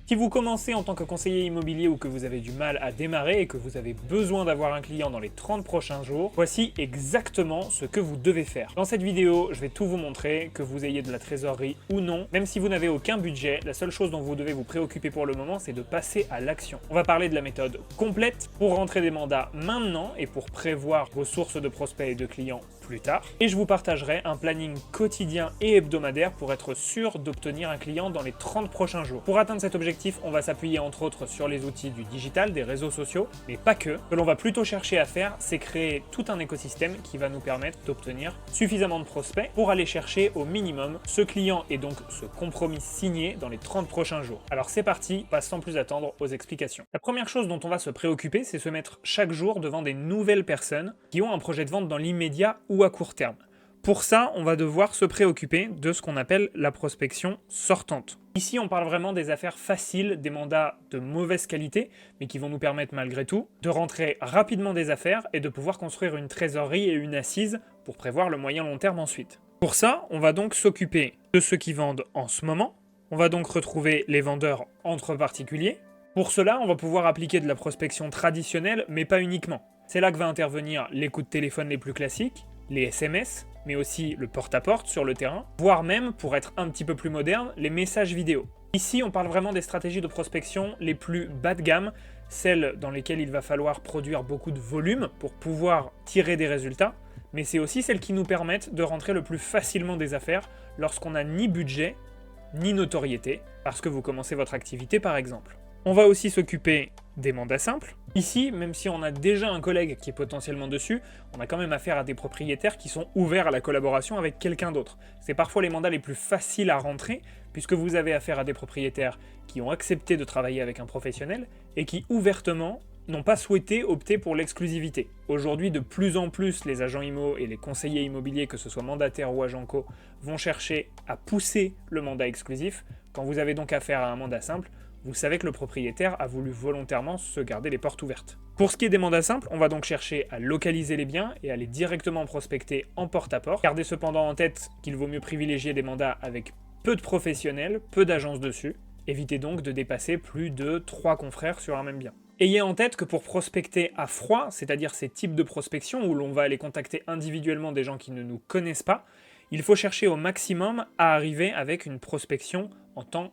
Si vous commencez en tant que conseiller immobilier ou que vous avez du mal à démarrer et que vous avez besoin d'avoir un client dans les 30 prochains jours, voici exactement ce que vous devez faire. Dans cette vidéo, je vais tout vous montrer, que vous ayez de la trésorerie ou non. Même si vous n'avez aucun budget, la seule chose dont vous devez vous préoccuper pour le moment, c'est de passer à l'action. On va parler de la méthode complète pour rentrer des mandats maintenant et pour prévoir vos sources de prospects et de clients plus tard. Et je vous partagerai un planning quotidien et hebdomadaire pour être sûr d'obtenir un client dans les 30 prochains jours. Pour atteindre cet objectif, on va s'appuyer entre autres sur les outils du digital, des réseaux sociaux, mais pas que. Ce que l'on va plutôt chercher à faire, c'est créer tout un écosystème qui va nous permettre d'obtenir suffisamment de prospects pour aller chercher au minimum ce client et donc ce compromis signé dans les 30 prochains jours. Alors c'est parti, on passe sans plus attendre aux explications. La première chose dont on va se préoccuper, c'est se mettre chaque jour devant des nouvelles personnes qui ont un projet de vente dans l'immédiat ou à court terme. Pour ça, on va devoir se préoccuper de ce qu'on appelle la prospection sortante. Ici, on parle vraiment des affaires faciles, des mandats de mauvaise qualité, mais qui vont nous permettre malgré tout de rentrer rapidement des affaires et de pouvoir construire une trésorerie et une assise pour prévoir le moyen long terme ensuite. Pour ça, on va donc s'occuper de ceux qui vendent en ce moment. On va donc retrouver les vendeurs entre particuliers. Pour cela, on va pouvoir appliquer de la prospection traditionnelle, mais pas uniquement. C'est là que va intervenir les coups de téléphone les plus classiques, les SMS, mais aussi le porte-à-porte sur le terrain, voire même, pour être un petit peu plus moderne, les messages vidéo. Ici, on parle vraiment des stratégies de prospection les plus bas de gamme, celles dans lesquelles il va falloir produire beaucoup de volume pour pouvoir tirer des résultats, mais c'est aussi celles qui nous permettent de rentrer le plus facilement des affaires lorsqu'on n'a ni budget, ni notoriété, parce que vous commencez votre activité par exemple. On va aussi s'occuper des mandats simples. Ici, même si on a déjà un collègue qui est potentiellement dessus, on a quand même affaire à des propriétaires qui sont ouverts à la collaboration avec quelqu'un d'autre. C'est parfois les mandats les plus faciles à rentrer, puisque vous avez affaire à des propriétaires qui ont accepté de travailler avec un professionnel et qui ouvertement n'ont pas souhaité opter pour l'exclusivité. Aujourd'hui, de plus en plus, les agents IMO et les conseillers immobiliers, que ce soit mandataires ou agents co, vont chercher à pousser le mandat exclusif. Quand vous avez donc affaire à un mandat simple, vous savez que le propriétaire a voulu volontairement se garder les portes ouvertes. Pour ce qui est des mandats simples, on va donc chercher à localiser les biens et à les directement prospecter en porte-à-porte. Gardez cependant en tête qu'il vaut mieux privilégier des mandats avec peu de professionnels, peu d'agences dessus. Évitez donc de dépasser plus de 3 confrères sur un même bien. Ayez en tête que pour prospecter à froid, c'est-à-dire ces types de prospection où l'on va aller contacter individuellement des gens qui ne nous connaissent pas, il faut chercher au maximum à arriver avec une prospection en tant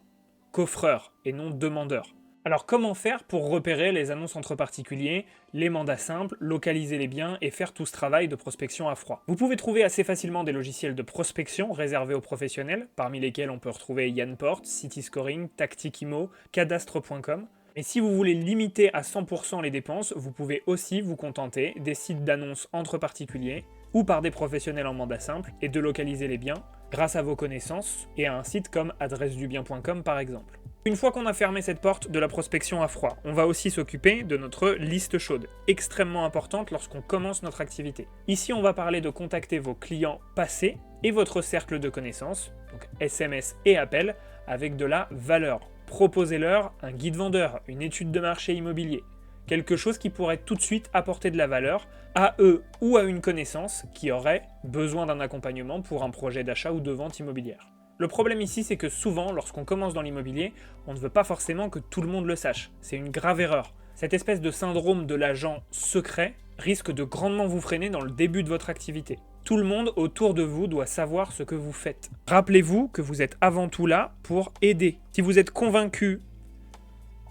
qu'offreur et non demandeur. Alors comment faire pour repérer les annonces entre particuliers, les mandats simples, localiser les biens et faire tout ce travail de prospection à froid? Vous pouvez trouver assez facilement des logiciels de prospection réservés aux professionnels, parmi lesquels on peut retrouver Yanport, Cityscoring, Tacticimo, Cadastre.com. Mais si vous voulez limiter à 100% les dépenses, vous pouvez aussi vous contenter des sites d'annonces entre particuliers ou par des professionnels en mandat simple et de localiser les biens grâce à vos connaissances et à un site comme adressedubien.com par exemple. Une fois qu'on a fermé cette porte de la prospection à froid, on va aussi s'occuper de notre liste chaude, extrêmement importante lorsqu'on commence notre activité. Ici, on va parler de contacter vos clients passés et votre cercle de connaissances, donc SMS et appels, avec de la valeur. Proposez-leur un guide vendeur, une étude de marché immobilier, quelque chose qui pourrait tout de suite apporter de la valeur à eux ou à une connaissance qui aurait besoin d'un accompagnement pour un projet d'achat ou de vente immobilière. Le problème ici, c'est que souvent, lorsqu'on commence dans l'immobilier, on ne veut pas forcément que tout le monde le sache. C'est une grave erreur. Cette espèce de syndrome de l'agent secret risque de grandement vous freiner dans le début de votre activité. Tout le monde autour de vous doit savoir ce que vous faites. Rappelez-vous que vous êtes avant tout là pour aider. Si vous êtes convaincu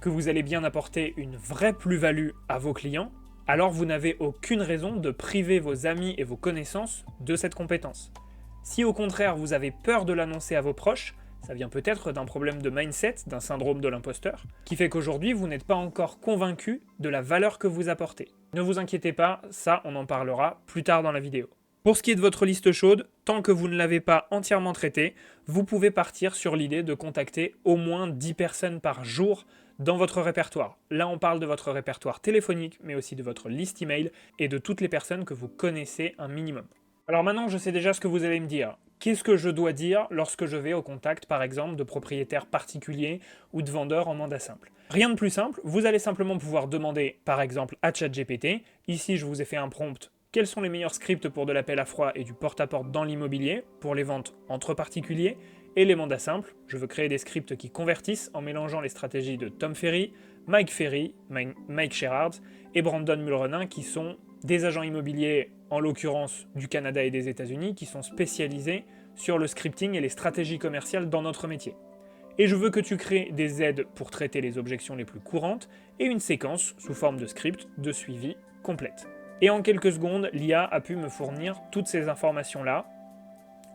que vous allez bien apporter une vraie plus-value à vos clients, alors vous n'avez aucune raison de priver vos amis et vos connaissances de cette compétence. Si au contraire vous avez peur de l'annoncer à vos proches, ça vient peut-être d'un problème de mindset, d'un syndrome de l'imposteur, qui fait qu'aujourd'hui vous n'êtes pas encore convaincu de la valeur que vous apportez. Ne vous inquiétez pas, ça on en parlera plus tard dans la vidéo. Pour ce qui est de votre liste chaude, tant que vous ne l'avez pas entièrement traitée, vous pouvez partir sur l'idée de contacter au moins 10 personnes par jour dans votre répertoire. Là, on parle de votre répertoire téléphonique, mais aussi de votre liste email et de toutes les personnes que vous connaissez un minimum. Alors maintenant, je sais déjà ce que vous allez me dire. Qu'est-ce que je dois dire lorsque je vais au contact, par exemple, de propriétaires particuliers ou de vendeurs en mandat simple? Rien de plus simple, vous allez simplement pouvoir demander, par exemple, à ChatGPT. Ici, je vous ai fait un prompt. Quels sont les meilleurs scripts pour de l'appel à froid et du porte-à-porte dans l'immobilier, pour les ventes entre particuliers? Et les mandats simples, je veux créer des scripts qui convertissent en mélangeant les stratégies de Tom Ferry, Mike Sherrard et Brandon Mulroney, qui sont des agents immobiliers, en l'occurrence du Canada et des États-Unis, qui sont spécialisés sur le scripting et les stratégies commerciales dans notre métier. Et je veux que tu crées des aides pour traiter les objections les plus courantes et une séquence sous forme de script de suivi complète. Et en quelques secondes, l'IA a pu me fournir toutes ces informations-là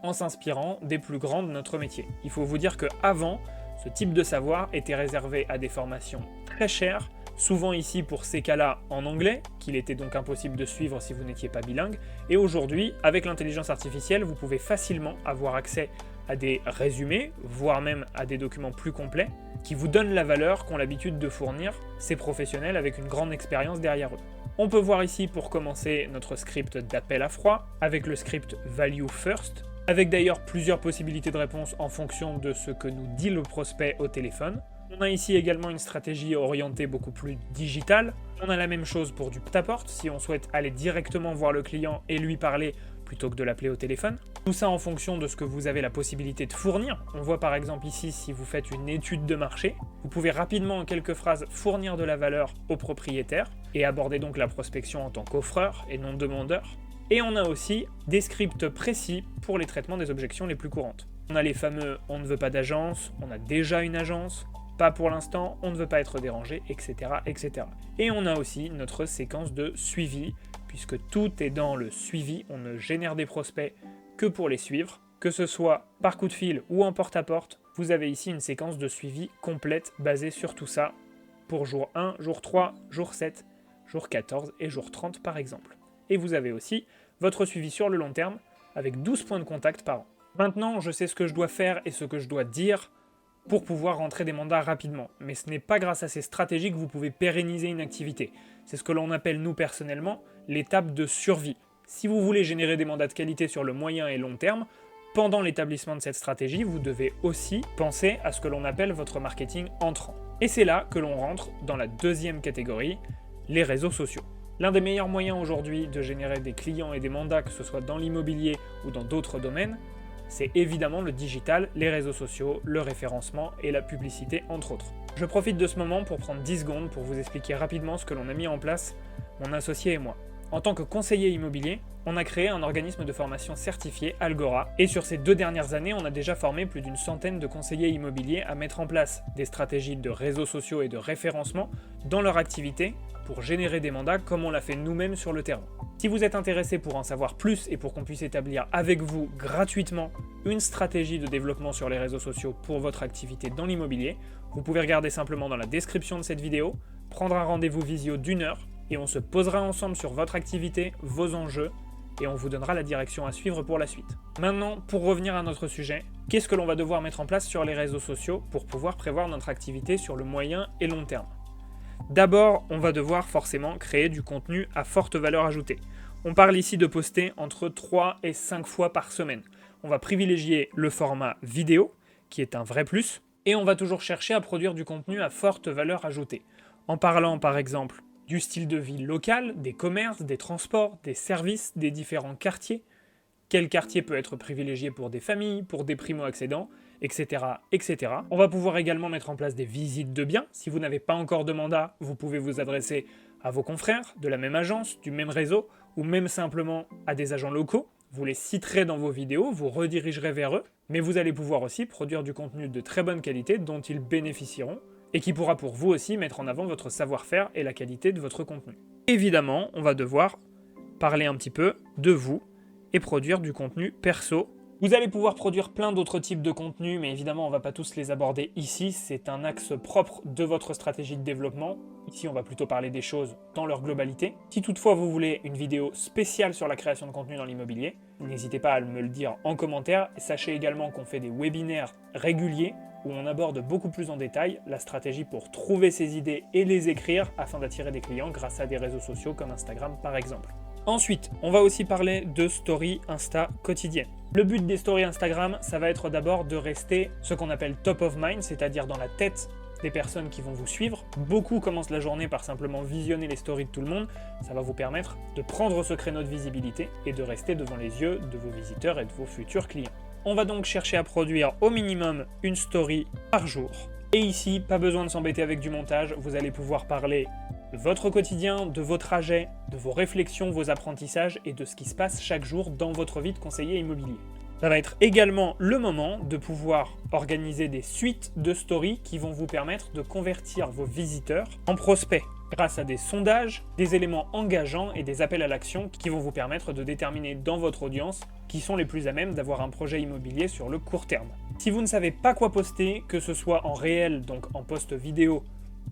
en s'inspirant des plus grands de notre métier. Il faut vous dire qu'avant, ce type de savoir était réservé à des formations très chères, souvent ici pour ces cas-là en anglais, qu'il était donc impossible de suivre si vous n'étiez pas bilingue, et aujourd'hui, avec l'intelligence artificielle, vous pouvez facilement avoir accès à des résumés, voire même à des documents plus complets, qui vous donnent la valeur qu'ont l'habitude de fournir ces professionnels avec une grande expérience derrière eux. On peut voir ici pour commencer notre script d'appel à froid, avec le script Value First, avec d'ailleurs plusieurs possibilités de réponse en fonction de ce que nous dit le prospect au téléphone. On a ici également une stratégie orientée beaucoup plus digitale. On a la même chose pour du porte-à-porte, si on souhaite aller directement voir le client et lui parler plutôt que de l'appeler au téléphone. Tout ça en fonction de ce que vous avez la possibilité de fournir. On voit par exemple ici, si vous faites une étude de marché, vous pouvez rapidement en quelques phrases fournir de la valeur au propriétaire et aborder donc la prospection en tant qu'offreur et non demandeur. Et on a aussi des scripts précis pour les traitements des objections les plus courantes. On a les fameux « on ne veut pas d'agence »,« on a déjà une agence »,« pas pour l'instant »,« on ne veut pas être dérangé », etc., etc. Et on a aussi notre séquence de suivi, puisque tout est dans le suivi, on ne génère des prospects que pour les suivre, que ce soit par coup de fil ou en porte-à-porte, vous avez ici une séquence de suivi complète basée sur tout ça, pour jour 1, jour 3, jour 7, jour 14 et jour 30 par exemple. Et vous avez aussi votre suivi sur le long terme, avec 12 points de contact par an. Maintenant, je sais ce que je dois faire et ce que je dois dire pour pouvoir rentrer des mandats rapidement. Mais ce n'est pas grâce à ces stratégies que vous pouvez pérenniser une activité. C'est ce que l'on appelle, nous personnellement, l'étape de survie. Si vous voulez générer des mandats de qualité sur le moyen et long terme, pendant l'établissement de cette stratégie, vous devez aussi penser à ce que l'on appelle votre marketing entrant. Et c'est là que l'on rentre dans la deuxième catégorie, les réseaux sociaux. L'un des meilleurs moyens aujourd'hui de générer des clients et des mandats, que ce soit dans l'immobilier ou dans d'autres domaines, c'est évidemment le digital, les réseaux sociaux, le référencement et la publicité entre autres. Je profite de ce moment pour prendre 10 secondes pour vous expliquer rapidement ce que l'on a mis en place, mon associé et moi. En tant que conseiller immobilier, on a créé un organisme de formation certifié, Algora, et sur ces 2 dernières années, on a déjà formé plus d'une centaine de conseillers immobiliers à mettre en place des stratégies de réseaux sociaux et de référencement dans leur activité pour générer des mandats comme on l'a fait nous-mêmes sur le terrain. Si vous êtes intéressé pour en savoir plus et pour qu'on puisse établir avec vous gratuitement une stratégie de développement sur les réseaux sociaux pour votre activité dans l'immobilier, vous pouvez regarder simplement dans la description de cette vidéo, prendre un rendez-vous visio d'1 heure et on se posera ensemble sur votre activité, vos enjeux et on vous donnera la direction à suivre pour la suite. Maintenant, pour revenir à notre sujet, qu'est-ce que l'on va devoir mettre en place sur les réseaux sociaux pour pouvoir prévoir notre activité sur le moyen et long terme ? D'abord, on va devoir forcément créer du contenu à forte valeur ajoutée. On parle ici de poster entre 3 et 5 fois par semaine. On va privilégier le format vidéo, qui est un vrai plus, et on va toujours chercher à produire du contenu à forte valeur ajoutée. En parlant par exemple du style de vie local, des commerces, des transports, des services, des différents quartiers. Quel quartier peut être privilégié pour des familles, pour des primo-accédants, etc., etc. On va pouvoir également mettre en place des visites de biens. Si vous n'avez pas encore de mandat, vous pouvez vous adresser à vos confrères de la même agence, du même réseau, ou même simplement à des agents locaux. Vous les citerez dans vos vidéos, vous redirigerez vers eux, mais vous allez pouvoir aussi produire du contenu de très bonne qualité dont ils bénéficieront, et qui pourra pour vous aussi mettre en avant votre savoir-faire et la qualité de votre contenu. Évidemment, on va devoir parler un petit peu de vous et produire du contenu perso. Vous allez pouvoir produire plein d'autres types de contenus, mais évidemment, on ne va pas tous les aborder ici. C'est un axe propre de votre stratégie de développement. Ici, on va plutôt parler des choses dans leur globalité. Si toutefois vous voulez une vidéo spéciale sur la création de contenu dans l'immobilier, n'hésitez pas à me le dire en commentaire. Sachez également qu'on fait des webinaires réguliers où on aborde beaucoup plus en détail la stratégie pour trouver ces idées et les écrire afin d'attirer des clients grâce à des réseaux sociaux comme Instagram par exemple. Ensuite, on va aussi parler de stories Insta quotidiennes. Le but des stories Instagram, ça va être d'abord de rester ce qu'on appelle top of mind, c'est-à-dire dans la tête des personnes qui vont vous suivre. Beaucoup commencent la journée par simplement visionner les stories de tout le monde. Ça va vous permettre de prendre ce créneau de visibilité et de rester devant les yeux de vos visiteurs et de vos futurs clients. On va donc chercher à produire au minimum une story par jour. Et ici, pas besoin de s'embêter avec du montage, vous allez pouvoir parler de votre quotidien, de vos trajets, de vos réflexions, vos apprentissages et de ce qui se passe chaque jour dans votre vie de conseiller immobilier. Ça va être également le moment de pouvoir organiser des suites de stories qui vont vous permettre de convertir vos visiteurs en prospects grâce à des sondages, des éléments engageants et des appels à l'action qui vont vous permettre de déterminer dans votre audience qui sont les plus à même d'avoir un projet immobilier sur le court terme. Si vous ne savez pas quoi poster, que ce soit en réel, donc en post vidéo,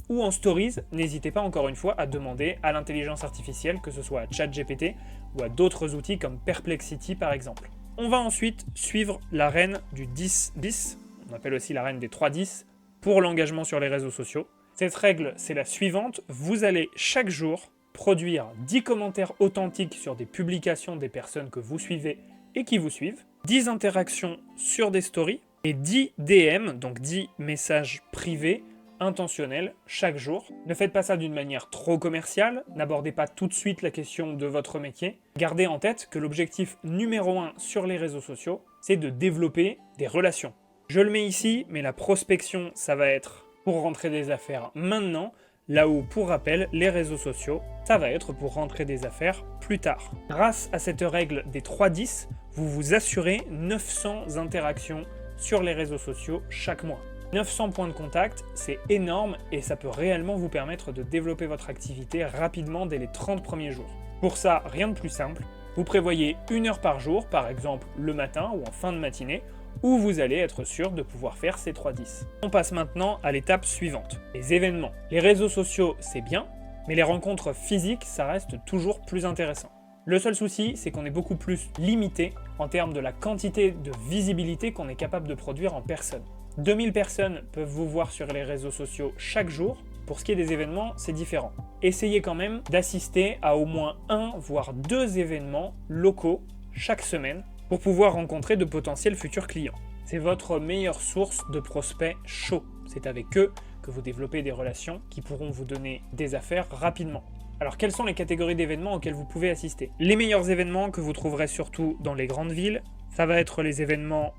ou en stories, n'hésitez pas encore une fois à demander à l'intelligence artificielle, que ce soit à ChatGPT ou à d'autres outils comme Perplexity par exemple. On va ensuite suivre la reine du 10-10, on appelle aussi la reine des 3-10, pour l'engagement sur les réseaux sociaux. Cette règle, c'est la suivante, vous allez chaque jour produire 10 commentaires authentiques sur des publications des personnes que vous suivez et qui vous suivent, 10 interactions sur des stories et 10 DM, donc 10 messages privés intentionnels chaque jour. Ne faites pas ça d'une manière trop commerciale, n'abordez pas tout de suite la question de votre métier. Gardez en tête que l'objectif numéro 1 sur les réseaux sociaux, c'est de développer des relations. Je le mets ici, mais la prospection, ça va être pour rentrer des affaires maintenant, là où, pour rappel, les réseaux sociaux, ça va être pour rentrer des affaires plus tard. Grâce à cette règle des 3-10, vous vous assurez 900 interactions sur les réseaux sociaux chaque mois. 900 points de contact, c'est énorme et ça peut réellement vous permettre de développer votre activité rapidement dès les 30 premiers jours. Pour ça, rien de plus simple, vous prévoyez 1 heure par jour, par exemple le matin ou en fin de matinée, où vous allez être sûr de pouvoir faire ces 3-10. On passe maintenant à l'étape suivante, les événements. Les réseaux sociaux, c'est bien, mais les rencontres physiques, ça reste toujours plus intéressant. Le seul souci, c'est qu'on est beaucoup plus limité en termes de la quantité de visibilité qu'on est capable de produire en personne. 2000 personnes peuvent vous voir sur les réseaux sociaux chaque jour. Pour ce qui est des événements, c'est différent. Essayez quand même d'assister à au moins 1 voire 2 événements locaux chaque semaine pour pouvoir rencontrer de potentiels futurs clients. C'est votre meilleure source de prospects chauds. C'est avec eux que vous développez des relations qui pourront vous donner des affaires rapidement. Alors, quelles sont les catégories d'événements auxquels vous pouvez assister? Les meilleurs événements que vous trouverez surtout dans les grandes villes, ça va être les événements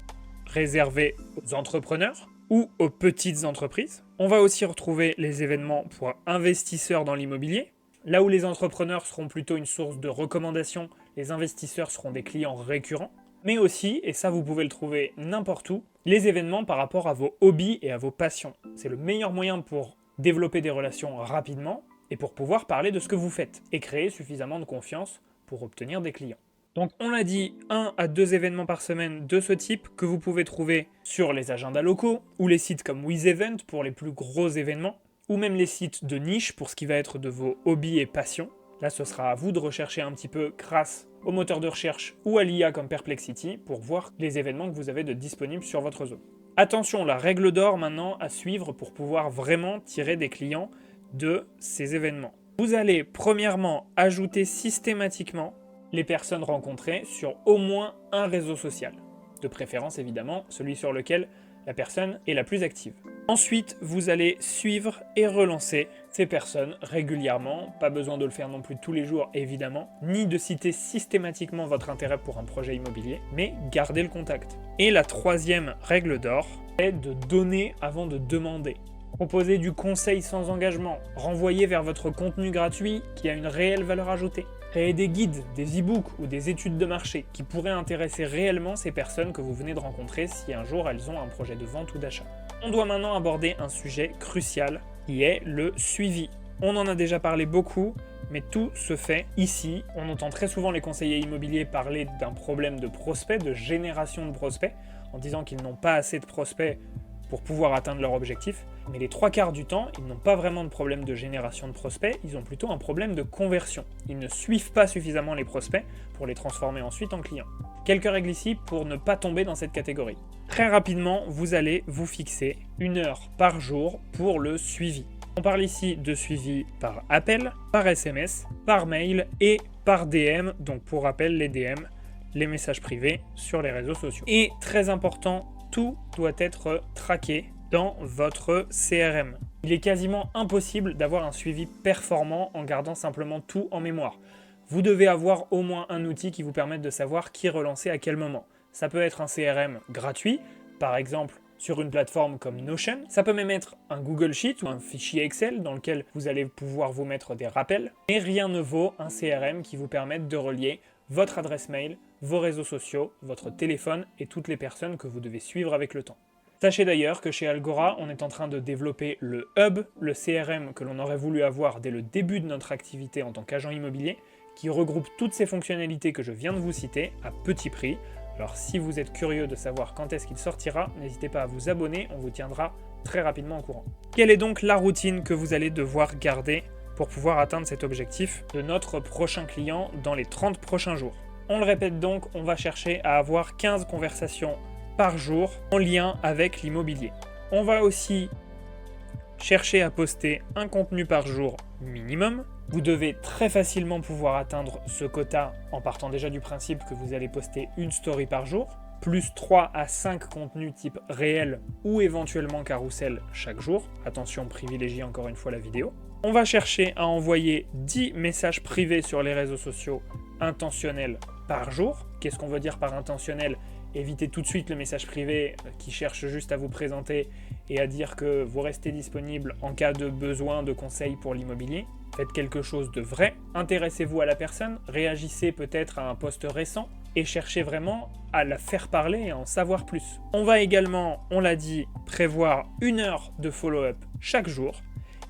réservés aux entrepreneurs ou aux petites entreprises. On va aussi retrouver les événements pour investisseurs dans l'immobilier. Là où les entrepreneurs seront plutôt une source de recommandation, les investisseurs seront des clients récurrents. Mais aussi, et ça vous pouvez le trouver n'importe où, les événements par rapport à vos hobbies et à vos passions. C'est le meilleur moyen pour développer des relations rapidement et pour pouvoir parler de ce que vous faites et créer suffisamment de confiance pour obtenir des clients. Donc on l'a dit, 1 à 2 événements par semaine de ce type que vous pouvez trouver sur les agendas locaux ou les sites comme WizEvent pour les plus gros événements ou même les sites de niche pour ce qui va être de vos hobbies et passions. Là, ce sera à vous de rechercher un petit peu grâce au moteur de recherche ou à l'IA comme Perplexity pour voir les événements que vous avez de disponibles sur votre zone. Attention, la règle d'or maintenant à suivre pour pouvoir vraiment tirer des clients de ces événements. Vous allez premièrement ajouter systématiquement les personnes rencontrées sur au moins un réseau social. De préférence évidemment celui sur lequel la personne est la plus active. Ensuite, vous allez suivre et relancer ces personnes régulièrement, pas besoin de le faire non plus tous les jours évidemment, ni de citer systématiquement votre intérêt pour un projet immobilier, mais gardez le contact. Et la troisième règle d'or est de donner avant de demander. Proposer du conseil sans engagement, renvoyer vers votre contenu gratuit qui a une réelle valeur ajoutée. Créer des guides, des e-books ou des études de marché qui pourraient intéresser réellement ces personnes que vous venez de rencontrer si un jour elles ont un projet de vente ou d'achat. On doit maintenant aborder un sujet crucial qui est le suivi. On en a déjà parlé beaucoup, mais tout se fait ici. On entend très souvent les conseillers immobiliers parler d'un problème de prospects, de génération de prospects, en disant qu'ils n'ont pas assez de prospects pour pouvoir atteindre leur objectif. Mais les 3/4 du temps, ils n'ont pas vraiment de problème de génération de prospects, ils ont plutôt un problème de conversion. Ils ne suivent pas suffisamment les prospects pour les transformer ensuite en clients. Quelques règles ici pour ne pas tomber dans cette catégorie. Très rapidement, vous allez vous fixer 1 heure par jour pour le suivi. On parle ici de suivi par appel, par SMS, par mail et par DM. Donc pour rappel, les DM, les messages privés sur les réseaux sociaux. Et très important, tout doit être traqué dans votre CRM. Il est quasiment impossible d'avoir un suivi performant en gardant simplement tout en mémoire. Vous devez avoir au moins un outil qui vous permette de savoir qui relancer à quel moment. Ça peut être un CRM gratuit, par exemple sur une plateforme comme Notion. Ça peut même être un Google Sheet ou un fichier Excel dans lequel vous allez pouvoir vous mettre des rappels. Mais rien ne vaut un CRM qui vous permette de relier votre adresse mail, vos réseaux sociaux, votre téléphone et toutes les personnes que vous devez suivre avec le temps. Sachez d'ailleurs que chez Algora, on est en train de développer le Hub, le CRM que l'on aurait voulu avoir dès le début de notre activité en tant qu'agent immobilier, qui regroupe toutes ces fonctionnalités que je viens de vous citer à petit prix. Alors si vous êtes curieux de savoir quand est-ce qu'il sortira, n'hésitez pas à vous abonner, on vous tiendra très rapidement au courant. Quelle est donc la routine que vous allez devoir garder pour pouvoir atteindre cet objectif de notre prochain client dans les 30 prochains jours? On le répète donc, on va chercher à avoir 15 conversations par jour en lien avec l'immobilier. On va aussi chercher à poster un contenu par jour minimum. Vous devez très facilement pouvoir atteindre ce quota en partant déjà du principe que vous allez poster une story par jour, plus 3 à 5 contenus type réel ou éventuellement carrousel chaque jour. Attention, privilégiez encore une fois la vidéo. On va chercher à envoyer 10 messages privés sur les réseaux sociaux intentionnels par jour. Qu'est-ce qu'on veut dire par intentionnel ? Évitez tout de suite le message privé qui cherche juste à vous présenter et à dire que vous restez disponible en cas de besoin de conseils pour l'immobilier. Faites quelque chose de vrai, intéressez-vous à la personne, réagissez peut-être à un post récent et cherchez vraiment à la faire parler et à en savoir plus. On va également, on l'a dit, prévoir 1 heure de follow-up chaque jour.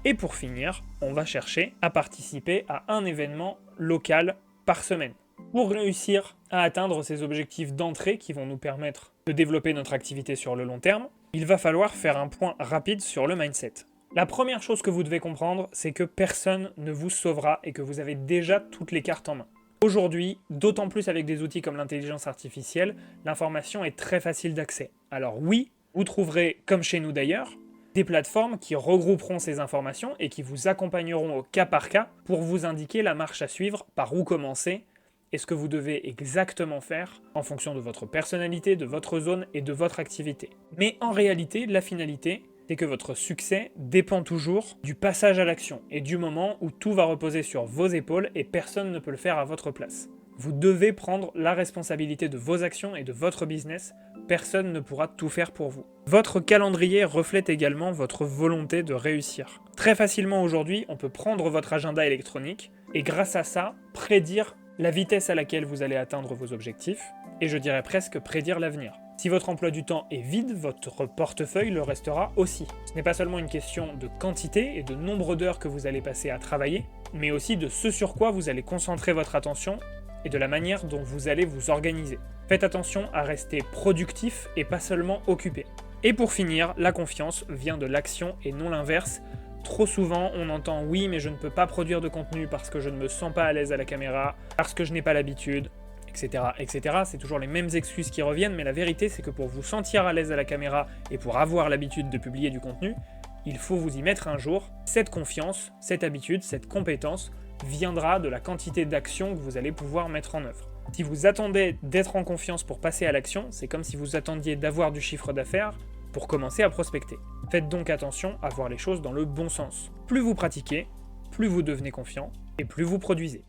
Et pour finir, on va chercher à participer à un événement local par semaine. Pour réussir à atteindre ces objectifs d'entrée qui vont nous permettre de développer notre activité sur le long terme, il va falloir faire un point rapide sur le mindset. La première chose que vous devez comprendre, c'est que personne ne vous sauvera et que vous avez déjà toutes les cartes en main. Aujourd'hui, d'autant plus avec des outils comme l'intelligence artificielle, l'information est très facile d'accès. Alors oui, vous trouverez, comme chez nous d'ailleurs, des plateformes qui regrouperont ces informations et qui vous accompagneront au cas par cas pour vous indiquer la marche à suivre, par où commencer, et ce que vous devez exactement faire en fonction de votre personnalité, de votre zone et de votre activité. Mais en réalité, la finalité, c'est que votre succès dépend toujours du passage à l'action et du moment où tout va reposer sur vos épaules et personne ne peut le faire à votre place. Vous devez prendre la responsabilité de vos actions et de votre business, personne ne pourra tout faire pour vous. Votre calendrier reflète également votre volonté de réussir. Très facilement aujourd'hui, on peut prendre votre agenda électronique et grâce à ça, prédire la vitesse à laquelle vous allez atteindre vos objectifs, et je dirais presque prédire l'avenir. Si votre emploi du temps est vide, votre portefeuille le restera aussi. Ce n'est pas seulement une question de quantité et de nombre d'heures que vous allez passer à travailler, mais aussi de ce sur quoi vous allez concentrer votre attention et de la manière dont vous allez vous organiser. Faites attention à rester productif et pas seulement occupé. Et pour finir, la confiance vient de l'action et non l'inverse. Trop souvent, on entend « oui, mais je ne peux pas produire de contenu parce que je ne me sens pas à l'aise à la caméra, parce que je n'ai pas l'habitude, etc. etc. » C'est toujours les mêmes excuses qui reviennent, mais la vérité, c'est que pour vous sentir à l'aise à la caméra et pour avoir l'habitude de publier du contenu, il faut vous y mettre un jour. Cette confiance, cette habitude, cette compétence viendra de la quantité d'actions que vous allez pouvoir mettre en œuvre. Si vous attendez d'être en confiance pour passer à l'action, c'est comme si vous attendiez d'avoir du chiffre d'affaires pour commencer à prospecter. Faites donc attention à voir les choses dans le bon sens. Plus vous pratiquez, plus vous devenez confiant et plus vous produisez.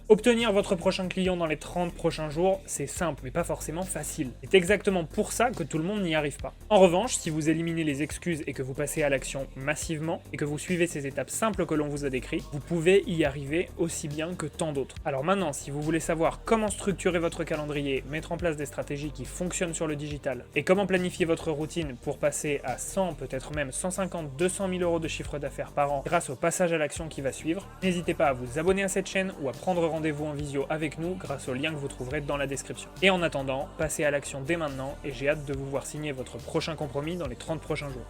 Obtenir votre prochain client dans les 30 prochains jours, c'est simple mais pas forcément facile. C'est exactement pour ça que tout le monde n'y arrive pas. En revanche, si vous éliminez les excuses et que vous passez à l'action massivement et que vous suivez ces étapes simples que l'on vous a décrites, vous pouvez y arriver aussi bien que tant d'autres. Alors maintenant, si vous voulez savoir comment structurer votre calendrier, mettre en place des stratégies qui fonctionnent sur le digital et comment planifier votre routine pour passer à 100, peut-être même 150, 200 000 euros de chiffre d'affaires par an grâce au passage à l'action qui va suivre, n'hésitez pas à vous abonner à cette chaîne ou à prendre rendez-vous en visio avec nous grâce au lien que vous trouverez dans la description. Et en attendant, passez à l'action dès maintenant et j'ai hâte de vous voir signer votre prochain compromis dans les 30 prochains jours.